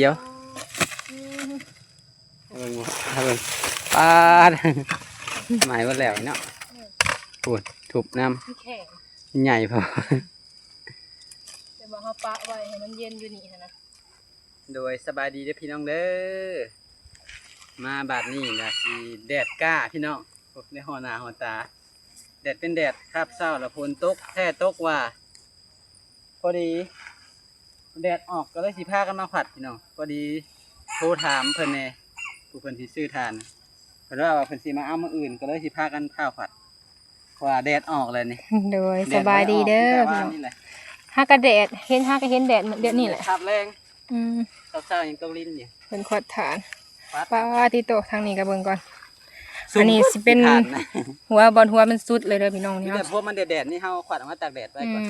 เดี๋ยวเบิ่งปาดหมายว่าแล้วเนาะปวดถูกน้ำใหญ่พอจะบอกเขาปะไว้ให้มันเย็นอยู่นี่นะโดยสบายดีเด้อพี่น้องเด้อมาบาดนี้นะสิแดดกล้าพี่น้องในหอหน้าหอตาแดดเป็นแดดคาบเศร้าแล้วฝนตกแท้ตกว่าพอดีแดดออกก็เลยสิพากันมาผัดพี่น้องพอดีโทรถามเพิ่นแน่ผู้เพิ่นสิซื้อทานเพิ่นว่าเพิ่นสิมาเอามื้ออื่นก็เลยสิพากันข้าวผัดว่าแดดออกเลยนี่โดยสบายดีเด้อพี่น้องฮักกระแดดเห็นฮักก็เห็นแดดเดี๋ยวนี้แหละขับแรงเศร้าๆยังต้องลิ้นอยู่เป็นขวดฐานป้าที่โตทางนี้กระเบื้องก่อนอันนี้สิเป็นหัวบอลหัวมันสุดเลยเด้อพี่น้องนี่แต่พวกมันแดดนี่เฮาขวัดออกมาตากแดดไว้ก่อน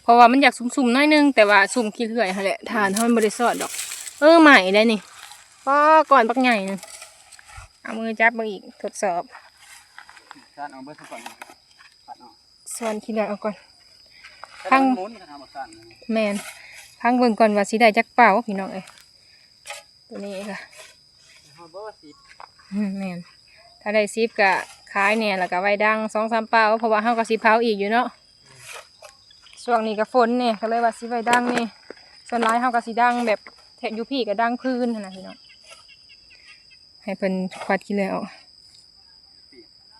เพราะว่ามันอยากสุ่มๆน้อยนึงแต่ว่าสุ่มขี้เลื่อยหั่นแหละฐานเฮามันบ่ได้ซอดดอกใหม่ได้นี่ป้าก่อนปักใหญ่นึงเอามือจับมาอีกทดสอบการเอาเบิ่งก่อนปัดออกส่วนขี้เลื่อยเอาก่อนพังหมุนกันทำสั่นแม่นพังเบิ่งก่อนว่าสิได้จักเป่าพี่น้องเอ้ยตัวนี้ค่ะเฮาบ่ว่าสิแม่นถ้าได้10ก็ขายเนี่ยแล้วก็ไว้ดัง 2-3 เป่าเพราะว่าเฮาก็สิเผาอีกอยู่เนาะช่วงนี้ก็ฝนเนี่ยก็เลยว่าสิไว้ดังนี่ส่วนหลายเฮาก็สิดังแบบแถบอยู่พี่ก็ดังพื้นนะพี่น้องให้เพิ่นควัดขี้เลยเอา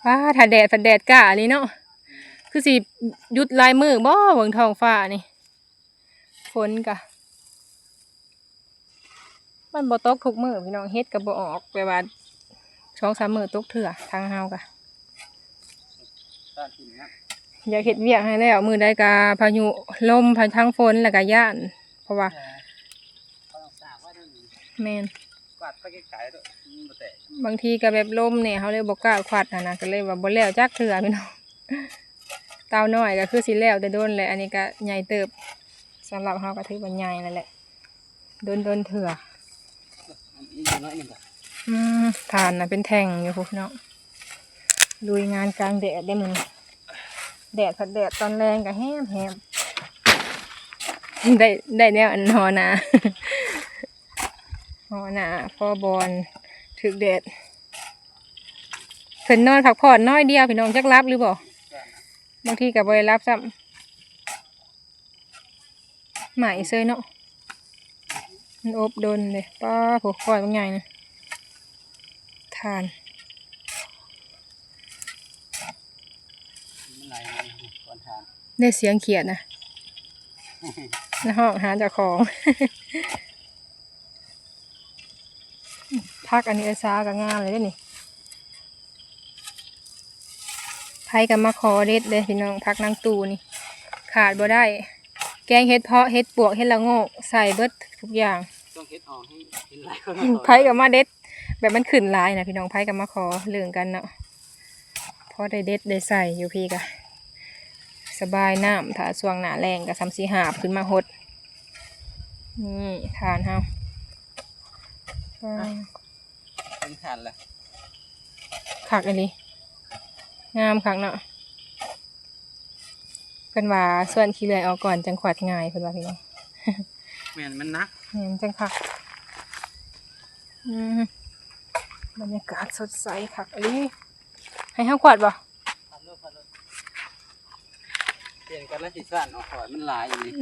ว้าถ้าแดดกล้าเลยเนาะคือสิหยุดลายมือบ่เบิ่งท้องฟ้านี่ฝนก็มันบ่ตกทุกมื้อพี่น้องเฮ็ดก็บ่ออกแปลว่า 2-3 มื้อตกเทื่อทางเฮาก็อยากเฮ็ดเวียกให้แล้วมื้อใดก็พายุลมพาทางฝนแล้วก็ย้านเพราะว่าแม่นบางทีก็แบบลมเนี่ยเขาเลยบ่กล้าควัดนะก็เลยว่าบ่แล้วจักเทื่อพี่น้องเตาน้อยก็คือสิแล้วแต่โดนแหละอันนี้ก็ใหญ่เติบสำหรับเฮาก็ถือว่าใหญ่นั่นแหละโดนเทื่อทานน่ะเป็นแท่งอยู่พี่น้องลุยงานกลางแดดได้มื้อนี้แดดผัดแดดตอนแรงก็แห้มได้แนวอันหอนาหอนาพ่อบอลถึกแดดเพิ่นนอนพักผ่อนน้อยเดียวพี่น้องจักรับหรือเปล่าบางทีก็บ่ได้รับซ้ำไหมเซยเนาะมันอบโดนเลยป้าผูกคอยบางใหญ่นะทานได้เสียงเขียดนะในห้องหาเจ้าของพักอันนี้ซาก็งามเลยนี่ไผ่กับมะขอเด็ดเลยพี่น้องพักนางตูนี่ขาดบ่ได้แกงเห็ดเพาะเห็ดปวกเห็ดละโงกใส่เบิดทุกอย่างไผ่กับมะเด็ดแบบมันขึ้นลายนะพี่น้องไผ่กับมะขอเหลืองกันเนาะพอได้เด็ดได้ใส่อยู่พี่กะสบายน้ำถ้าช่วงหนาแรงกับซ้ำสีหาบขึ้นมาหดนี่ทานเฮาเป็นทานเลยคักอันนี้งามคักเนาะเพิ่นว่าส่วนขี้เลื่อยเอาก่อนจังขวัดง่ายเพิ่นว่าพี่น้องแม่นมันนักเห็นจังคักบรรยากาศสดใสคักอันนี้ให้เฮาขวัดบ่เปลี่ยนกันแล้วสิสั่นเอาขอยมันหลายอย่างนี้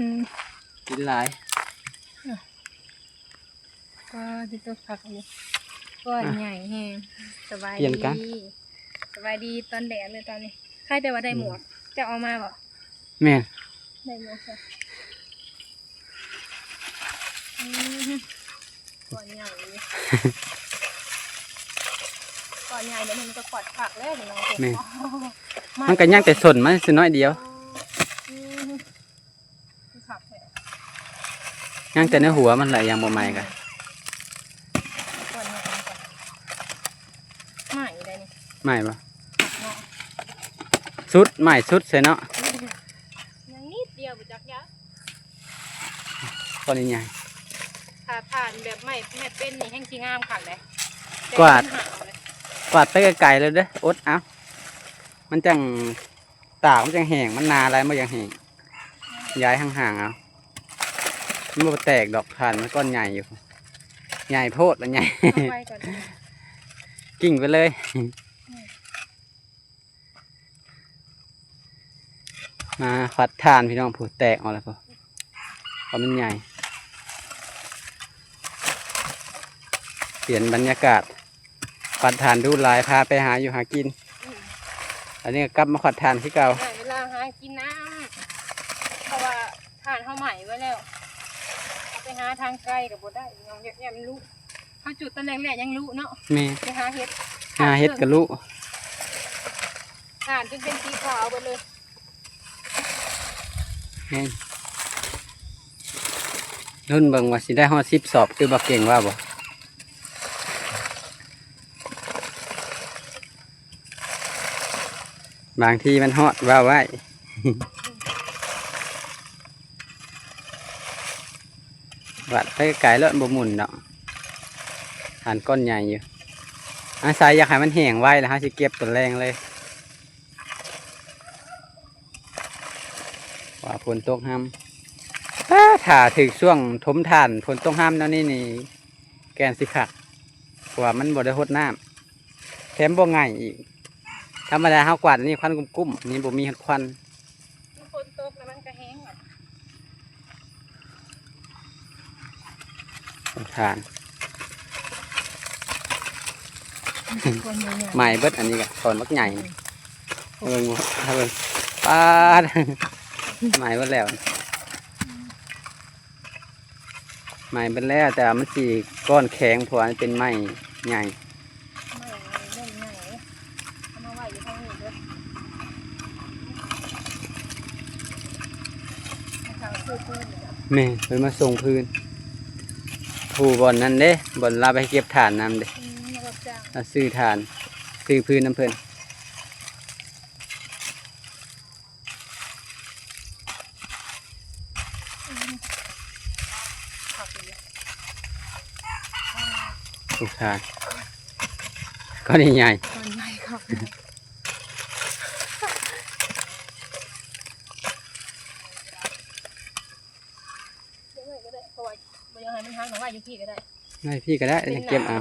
กินหลายก็ที่ตัวคักอยู่ก้อนใหญ่แฮงสบายดีตอนแดดเลยตอนนี้ใครแต่ว่าได้หมวกจะเอามาบ่แม่ได้หมวกค่ะก้อนใหญ่ก้อนใหญ่เดี๋ยวมันจะขวัดผักเลยน้องแม่มันก็ย่างแต่ส่วนมันสิน้อยเดียวย่างแต่ในหัวมันหลายอย่างบ่ใหม่กันใหม่ปะสุดใหม่สุดใช่เนาะยังนิดเดียวบุจักยะตอนนี้ใหญ่ถ้าผ่านแบบไม่เป็นนี่แห้งชีงามขัดเลยกวาดไปไกลๆเลยเด้ออดเอามันจังตากมันจังแห้งมันนาอะไรมันยังแห้งย้ายห่างๆเอามันบ่แตกดอกทานมันก้อนใหญ่อยู่ ใหญ่โพดแล้วใหญ่ เอาไว้ก่อน กิ่งไปเลย มาฟัดทานพี่น้องผูแตกเอาแล้วพอเพราะมันใหญ่ เปลี่ยนบรรยากาศฟัดทานดูหลายพาไปหาอยู่หากิน อันนี้ก็กลับมาฟัดทานที่เก่า ได้เวลาหากินน้ำเพราะว่าทานเขาใหม่ไว้แล้วเอาไปหาทางไกลกับบ่ได้ยังเยอะแยะมันรู้เขาจุดตอนแรกๆยังรู้เนาะ แม่ ไปหาเห็ด หาเฮ็ดกะลุ ทานจนเป็นสีขาวไปเลย แม่นรุ่นเบิ่งว่าสิได้ฮอด10 สอบคือบ่เก่งว่าบ่บางทีมันฮอดว่าไว้ วัดไปไกลแล้วบ่หมุนดอกฐานก้อนใหญ่อยู่อาศัยอยากให้มันแห้งไว้แล้วฮะสิเก็บตัวแรงเลยว่าฝนตกห้ำถ้าถึงช่วงทมทานฝนตกห้ำแล้วนี่แกนสิคักเพราะว่ามันบ่ได้หดน้ำแถมบ่ง่ายอีกธรรมดาเฮากวาดนี่ควันกุ้มๆนี่บ่มีควัน ฝนตกแล้วมันก็แห้งอ่ะ ทาน คนใหญ่ ใหม่เบิดอันนี้ก็ตอนมักใหญ่นี่เบิ่งบ่ถ้าเบิ่งปาด ใหม่เบิดแล้วใหม่เบิดแล้วแต่ว่ามันสิก้อนแข็งเพราะว่ามันเป็นไม้ใหญ่ ไม่เล่นไหนเอามาไว้อยู่ข้างนี้ด้วยทางซื้อปืนเนี่ยนะ แม่เพิ่นมาส่งพื้นผู้บ่อนนั้นเด้บ่อนลาไปเก็บถ่านนำเด้ มารับจ้าง แล้วซื้อถ่านซื้อพื้นน้ำเพิ่น ขับไปเลย ทุกทานก็นี่ใหญ่ ตอนใหญ่ขับเดี๋ยวไว้ก็ได้เพราะว่าบ่อยังไงมันห่างหน่อยไว้อยู่พี่ก็ได้ ให้พี่ก็ได้จะเก็บเอา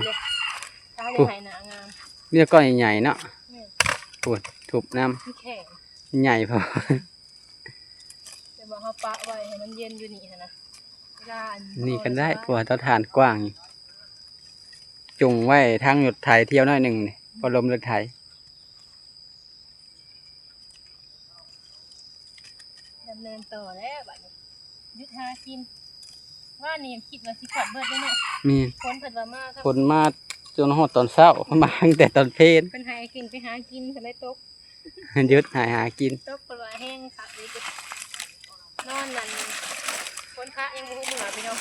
ถ้าจะให้หนางาม เรียกก้อนใหญ่ๆเนาะ นี่ ปวดทุบน้ มันแข็ง ำใหญ่พอ จะบอกเขาปะไว้ให้มันเย็นอยู่นี่นะเวลาอั นี่ก็ได้เพราะว่าเตาถ่านกว้างอยู่จุงไว้ทางหยุดไถเที่ยวหน้อยหนึ่งนี่พอลมรถไถ ดำเนินต่อแล้วบัดนี้ยึดหากินว่านี่คิดว่าสิขอดเบิดได้เนาะ มี คนเพิ่นว่ามาครับ คนมาจนหอดตอนเช้า มาตั้งแต่ตอนเพลน เพิ่นให้กินไปหากินเพิ่นได้ตก ยึดหากิน ตกเพิ่นว่าแห้งคักอีกนอนนั่นคนค้ายังบ่ฮู้มื้อพี่น้อง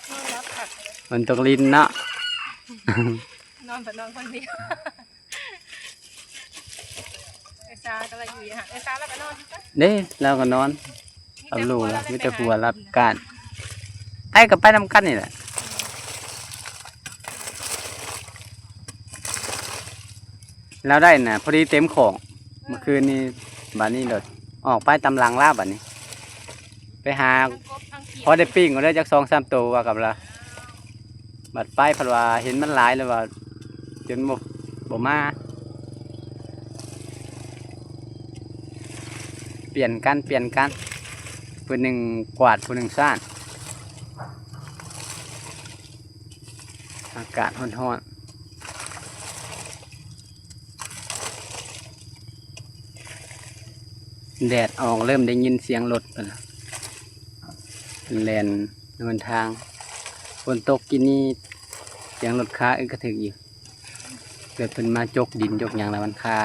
นอนรับคักเลย มันตกลินเนาะ นอนแต่นอนคนเดียวไอ้ซาก็เลยอยู่อย่างไอ้ซาแล้วก็นอนที่ซะ เด้แล้วก็นอนเอาลูกแล้วมีแต่ผัวรับการไอ้ก็ไปนำกันนี่แหละแล้วได้น่ะพอดีเต็มของเมื่อคืนนี้บัดนี้โดดออกไปตำลังลาบบัดนี้ ไปหา ทั้งกบทั้งเขีย พอได้ปิ้งก็ได้จาก2-3 ตัวว่ากับเราบัดไปเพราะว่าเห็นมันหลายเลยว่าจนบ่มาเปลี่ยนกันผู้หนึ่งกวาดผู้หนึ่งซ่านอากาศร้อนๆแดดออกเริ่มได้ยินเสียงรถแล้วแล่นบนทางฝนตกกินนี่เสียงรถค้าอึกกระถึกอยู่เกิดเป็นมาจกดินจกอย่างละมันคา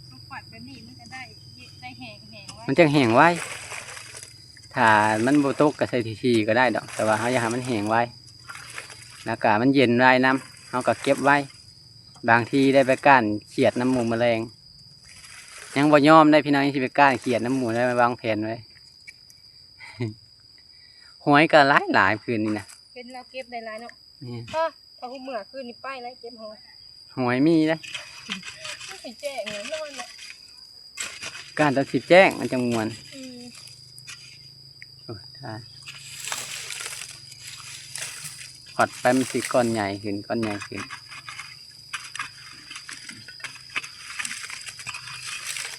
เขาปัดแบบนี้มันก็ได้แห้งไว้ มันจะแห้งไว้ถ้ามันบ่ตกก็ใส่ทีๆก็ได้ดอก แต่ว่าเขาอยากให้มันแห้งไว้แล้วก็มันเย็นไว้น้ำเขาก็เก็บไว้ บางทีได้ไปก้านเขียดน้ำหมูแมลง ยังบ่ยอมได้พี่น้องที่ไปก้านเขียดน้ำหมูได้มาวางแผนไว้ หวยก็หลายคืนนี่นะ เป็นเราเก็บได้หลายเนาะ นี่ พอหูเมื่อคืนนี่ไปแล้วเก็บหอย หวยมีนะ มันสิแจ้งเนี่ยนอนเนี่ย การตัดสิแจ้งมันจังมวน อืม โอ้ท่า อดไปมันสิก้อนใหญ่ขึ้นก้อนใหญ่ขึ้น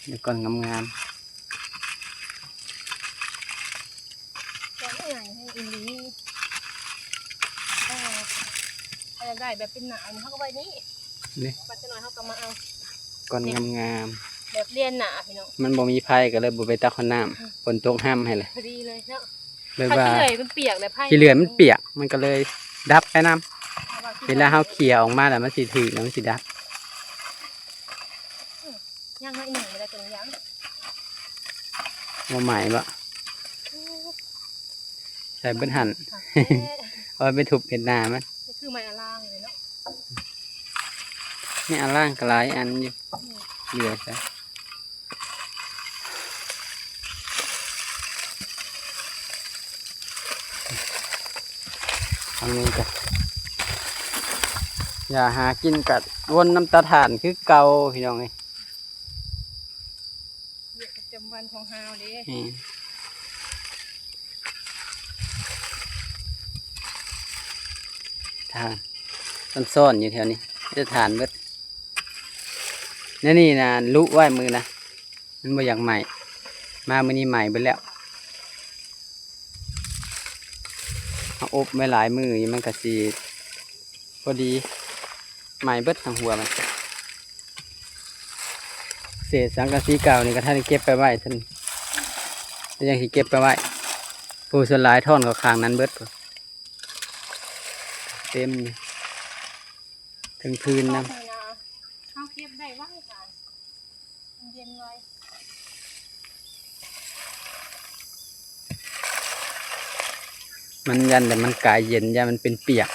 เดี๋ยวก้อนงาม ก้อนใหญ่ให้อีหลีถ้าได้แบบเป็นหนาเขาก็ไว้นี่ ๆนี่ ปัจจุบันเขาก็มาเอา ก้อนงาม แบบเรียนหนาพี่น้อง ๆมันบ่มีไผก็เลยบ่ไปตักข้าวน้ำฝนตกห้ามให้เลย พอดีเลยเนาะ เลย ถ้า ว่า ขี้เหร่มันเปียกเลยไพ่ ขี้เหลือมันเปียกมันก็เลยดับไปน้ำเวลาเฮาเขี่ยออกมาแล้วมันสิถึกแล้วมันสิดับ ย่างให้อีหนึ่งเวลาจนย่าง บ่หมายบ่ใส่เบิ่นหั่น เอาไปทุบเห็ดหน้ามัน นี่คือไม้อล่างเลยเนาะ นี่อันล่างก็หลายอันอยู่เหลือซะอันนี้ก็อย่าหากินกัดวนน้ำตาถ่านคือเก่าพี่น้องเอ้ย เรียกประจำวันของเฮาเด้ นี่ทางต้นซ่อนอยู่แถวนี้จะถ่านเบิดนี่นะลุไว้มือนะมันบ่อยากใหม่มามื้อนี้ใหม่ไปแล้วเอาอบไว้หลายมืออยู่มันก็สิพอดีใหม่เบิดทั้งหัวมันเศษสังกะสีเก่านี่ก็ท่านได้เก็บไปไว้ท่านยังสิเก็บไปไว้ผู้ส่วนหลายท่อนก็ข้างนั้นเบิดพุ่นเต็มนี่ถึงพื้นน้ำ เขาเก็บได้ไว้ค่ะมันเย็นไว้ มันยันแต่มันกายเย็นยันมันเป็นเปียก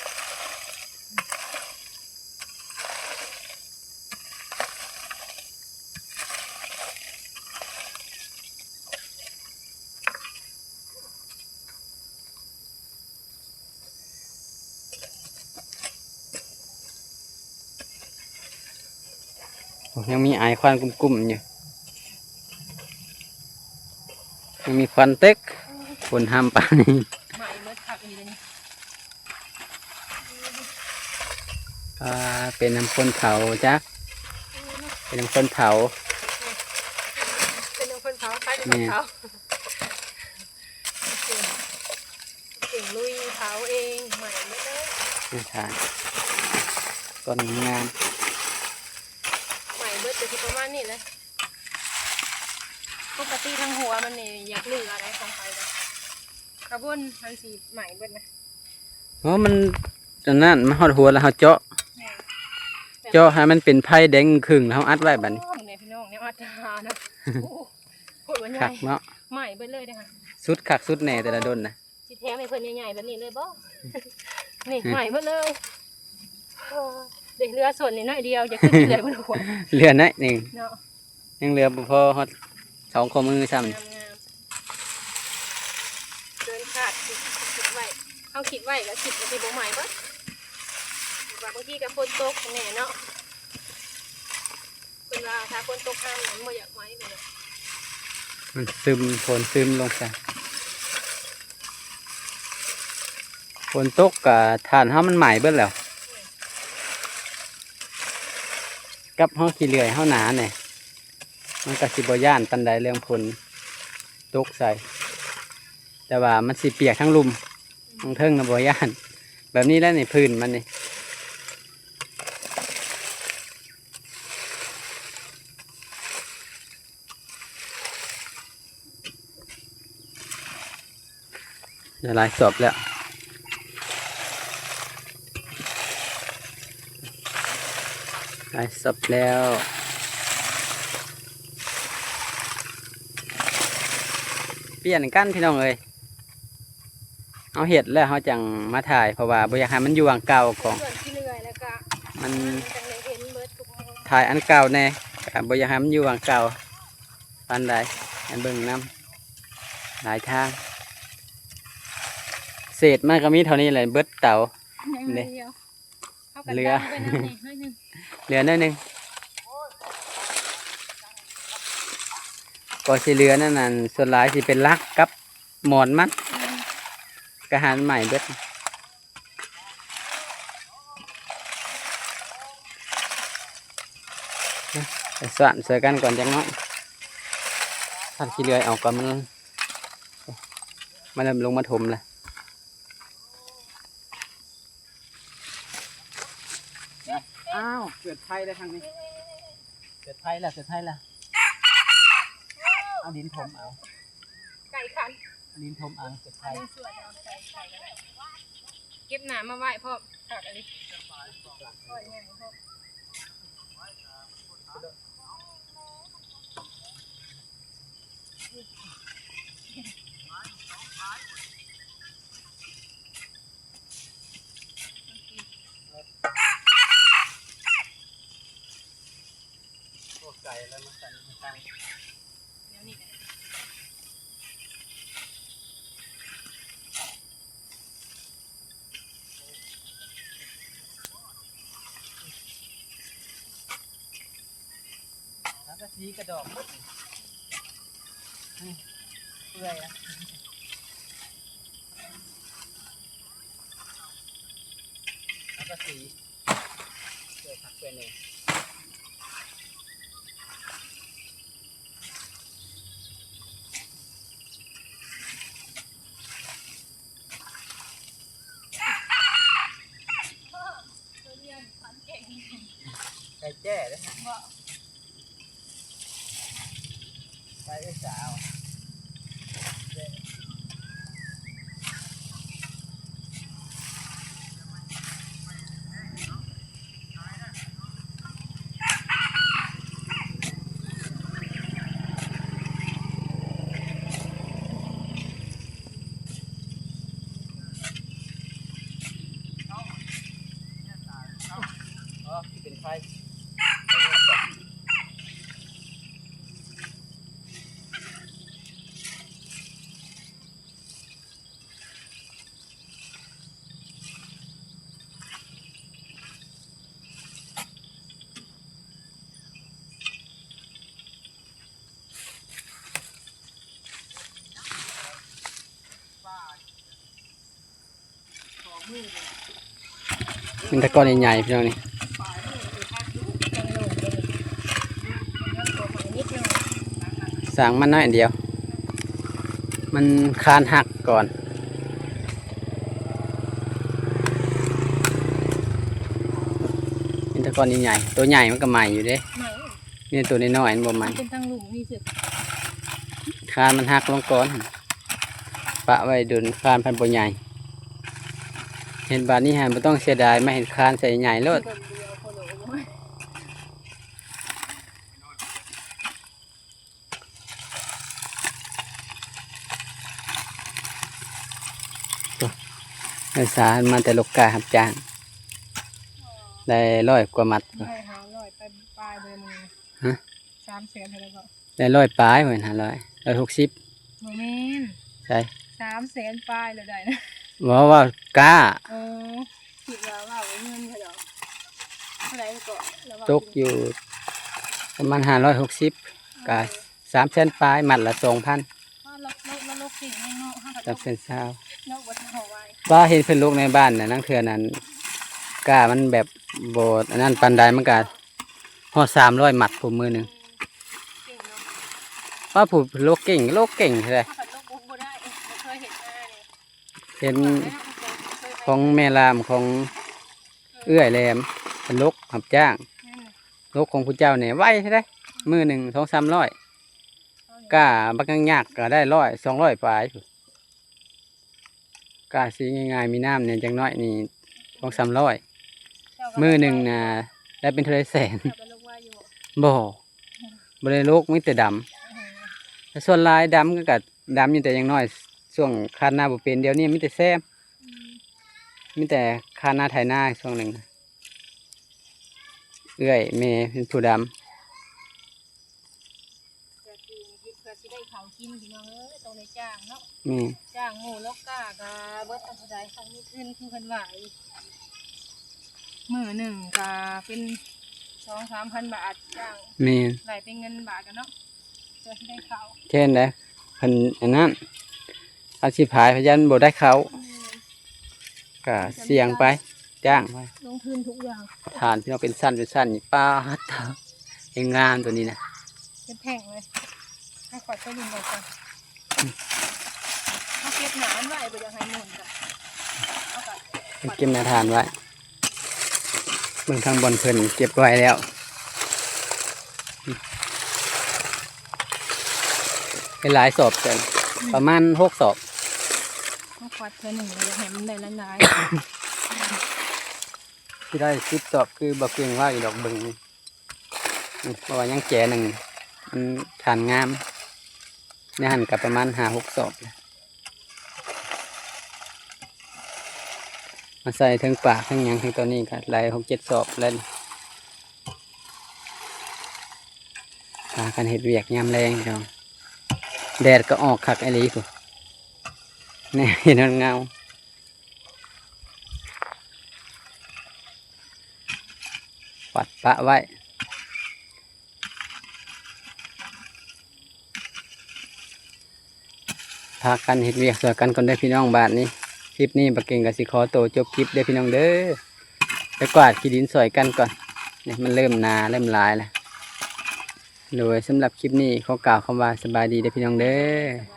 ยังมีไอควันกุ้มๆอยู่ยังมีควันเต็กฝนห้ามปานนี้ ใหม่เมื่อถักอีเลยนี่ เป็นน้ำข้นเผาจ้ะเป็นน้ำข้นเผา เป็นคนเขาใครเป็นคนเขาเก่งลุยเผาเองใหม่ไม่ได้ นี่ทานต้นงาม ใหม่เบิดจะที่ประมาณนี้เลยปกติทั้งหัวมันนี่อยากลืออะไรของใครเลยกระบวนทันสีใหม่เบิดนะ เพราะมันตอนนั้นมันหอดหัวแล้วเขาเจาะให้มันเป็นไผ่แดงครึ่งแล้วเขาอัดไว้บัดนี้ โอ้เนี่ยพี่น้องเนี่ยอัดหานะโอ้โหดวันให คั ญ่ กเนาะ ใหม่เบิดเลยนะคะ สุดคักสุดแหน่แต่ละดนนะ สิแถมให้เพิ่นใหญ่ๆแบบนี้เลยบ่ นี่ใหม่เบิดเลยโอ้เด็กเรือส่วนนี่น้อยเดียวจะขึ้นเลยบนหัว เหลือน้อยหนึ่ง เนาะ ยังเหลือบ่พอฮอด2 ข้อมือซ้ำ งามเกินขาดคิดไว้เขาคิดไว้แล้วคิดว่าสิบ่ใหม่เบิดบางทีก็ฝนตกแน่เนาะเพิ่นว่าถ้าฝนตกห้ามมันบ่อยากไหม้เลย มันซึมฝนซึมลงซะฝนตกกับฐานเฮามันใหม่เบิดแล้วกับเฮาขี้เลื่อยเฮาหนาเนี่ยมันก็สิบ่ย่านปานใดเรื่องฝนตกใส่แต่ว่ามันสิเปียกทั้งลุมทั้งเทิงน่ะบ่ย่านแบบนี้แล้วนี่พื้นมันนี่จะหลายศพแล้วหลายศพแล้วเปลี่ยนกันพี่น้องเอ้ยเอาเห็ดแล้วเขาจังมาถ่ายเพราะว่าบ่อยากให้มันอยู่อันเก่าของ ส่วนที่เหนื่อยแล้วก็ มัน จังเลยเห็นเบิดทุกมื้อ ถ่ายอันเก่าแน่ก็บ่อยากให้มันอยู่อันเก่าปานใดให้เบิ่งน้ำหลายทางเศษมันก็มีเท่านี้เลยเบิดเต่า เดียวเข้ากัน เรือ ดังไปน้ำนี่ให้หนึง เหลือน้อยหนึงก็สิเหลือนั่นน่ะส่วนหลายสิเป็นลักกับหมอนมันกระหารใหม่เบิด ไปสานเสือกันก่อนจังน้อยพัดขี้เลื่อยออกก่อนมันเริ่มลงมาถมแล้วอ้าวเกิดไฟได้ทางนี้เกิดไฟแล้วเอาดินถมเอา ไก่ขัน เอาดินถมเอาเกิดไฟ เก็บหนามาไว้พ่อถักอะไรพวกไก่แล้วมาสั่นมาตั้ง เดี๋ยวนี้ แล้วก็ทีกระดอกเปื่อยนะแล้วก็สีเปื่อยผักเปื่อยหนึ่งไก่แจ้เลยไก่ไอ้สาวที่เป็นไฟเป็นตะกอนใหญ่ๆพี่น้องนี่สร้างมันน้อยอันเดียว มันคานหักก่อนเป็นตะกอนใหญ่ๆตัวใหญ่มันก็ใหม่อยู่เด้นี่ตัวน้อยๆมันบ่ใหม่ เป็นทางหลุมนี่สิ คานมันหักลงก่อนปะไว้ดุนคานพันบ่ใหญ่เห็นบานนี้ฮะไม่ต้องเสียดายไม่เห็นคานใส่ใหญ่โลดไอ้สารมันแต่ลูกกาหับจ้างได้100 กว่ามัด ได้หาลอยไปปลายเบอร์มือ ฮะ 300,000เท่าไหร่ก็ ได้100 ปลายเหมือน160โมเมน ใช่ 300,000ปลายเลยได้นะ ว่ากล้า คิดว่าเงินเขาดอกเท่าไหร่ก็แล้วว่า ตกอยู่ประมาณ560กับ300,000 ปลายมัดละ 2,000 เราลกสิ่งให้เนาะห้า จับเป็นเช้า เนาะบ่ทันเอาไว้ ว่าเห็นเพิ่นลูกในบ้านน่ะนั่งเทื่อนั้นกล้ามันแบบโบดอันนั้นปันใดมันก็ฮอด300 มัดผมมือหนึง เก่งเนาะ ว่าผู้โลกเก่งเลย ถ้าผัดลกบ่ได้บ่เคยเห็นหน้าเลย เห็นของแม่ลามของเอื้อยแหลมเป็นลกรับจ้างลกของผู้เจ้าเนี่ยไว้ใช่ไหมมือหนึ่ง200-300กล้าบักยากก็ได้100-200ปลายพู้นกล้าสีง่ายๆมีน้ำเนี่ยจังน้อยนี่200-300มือหนึ่งนะได้เป็นเท่าไรแสน บ่บ่ได้โลกมีแต่ดำแต่ส่วนหลายดำก็กัดำอยู่แต่อยังน้อยช่วงคาดหน้าบ่เป็นเดี๋ยวนี้มีแต่แซมมีแต่คาดหน้าไถหน้าช่วงหนึ่งเอื้อยแม่เป็นผู้ดำ เพื่อสิได้เขากินพี่น้องต้องได้จ้างเนาะ นี่ จ้างหมูลกกาก็เบิดเท่าใดทางนี้ขึ้นคือเพิ่นว่ามื้อหนึ่งก็เป็น 2-3,000 บาทจ้าง นี่ ไหลเป็นเงินบาทกันเนาะเพื่อสิได้เขา เช่นนะเพิ่นอันนั้นอาชีพขายพยันบ่ได้เขาก็เสี่ยงไปจ้างไป ลงทุนทุกอย่าง ฐานพี่น้องเป็นสั้นนี่ป้าด ยังงามตัวนี้นะ เป็นแท่งเลยให้ขอดไปดินก่อนก่อนเอาเก็บหนามไว้ไปยังไงหมุนจ้ะเอาก่อน เก็บนาทานไว้เบื้องข้างบนเพิ่นเก็บไว้แล้วเป็นหลายสอบเกินประมาณ6 สอบ เอาขอดเธอหนึ่งเลยเห็นมันได้ละลาย ที่ได้10 สอบคือบ่เพียงว่าอีดอกเบิ่งนี่เพราะว่ายังแก่หนึ่งมันทานงามในหันกับประมาณ5-6 สอบมาใส่ทั้งปากทั้งหยังทั้งตัวนี้ก็หลาย6-7 สอบแล้วพากันเฮ็ดเวียกยามแรงพี่น้องแดดก็ออกคักไอ้ลีพุ่นแนี่เห็นมันเงาปัดปะไว้พากันเฮ็ดเวียกสวยกันก่อนได้อพี่น้องบาทนี้คลิปนี้บักเก่งกับสิขอโตวจบคลิปเด้อพี่น้องเด้อไปกวาดขี้ดินสวยกันก่อนนี่มันเริ่มหนาเริ่มลายแล้วโดยสำหรับคลิปนี้ขอกล่าวคำว่าสบายดีเด้อพี่น้องเด้อ